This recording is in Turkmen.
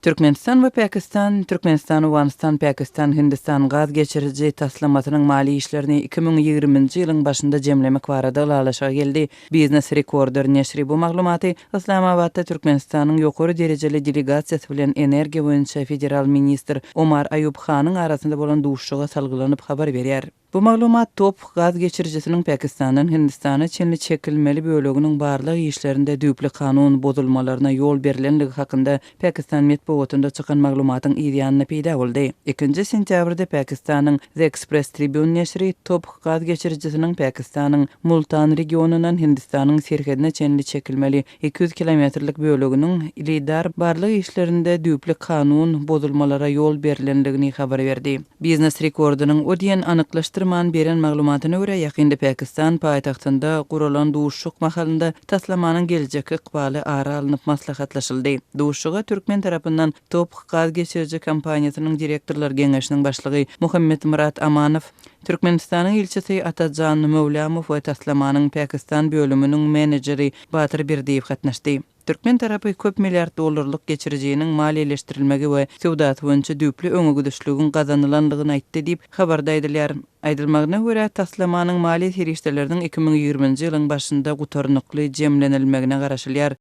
Türkmenistan we Pakistan, Türkmenistan, Awganistan, Pakistan, Hindistan gaz geçirici taslamasynyň mali işlerini 2020-nji ýylyň başynda jemlemek barada laşa geldi. Business Recorder neşri bu maglumaty Islamabadda Türkmenistanyň ýokary derejeli delegasiýasy bilen energiýa boýunça federal ministr Omar Ayub Khanyň arasynda bolan duşuşyga salgylanyp habar berýär. Bu maglumat top gaz geçiricisiniň Pakistandan Hindistana çenli çekilmeli bölегiniň barlyk işlerinde düýpli kanun bozulmalaryna ýol berilenligi hakynda Pakistan metbuatynda çykan maglumatyň ýa-ni peýda boldy. 2-nji sentýabrda Pakistanyň The Express Tribune neşri top gaz geçiricisiniň Pakistanyň Multan regionundan Hindistanyň serhedine çenli çekilmeli 200 kilometrlik böleginiň ilidar barlyk işlerinde düýpli kanun bozulmalara ýol berilenligini habar berdi. Business Recordynyň o diýen anyklaşdyrman beren maglumatyna görä ýakynda Pakistan paýtagtynda guralan duşuşyk mahalynda taslamanyň geljek ykbaly ara alynıp maslahatlaşyldy. Duşuşyga Türkmen tarapyndan Top gaz geçirici kompaniýasynyň direktorlar geňeşiniň başlygy Muhammed Murat Amanow, Türkmenistanyň ilçesi Atajan Mevlamow we taslamanyň Pakistan bölüminiň menejeri Batyr Berdiýew gatnaşdy. Türkmen tarapy köp milliard dollarlyk geçirjeginiň maliýeleşdirilmegi we sowdaty boýunça düýpli öňe güdüşlügin gazanylandygyny aýtdy diýip habarda aýdylýar. Aýdylmagyna görä taslamanyň mali terişdeleriniň 2020-nji ýylyň başynda gutarnykly jemlenilmegine garaşylýar.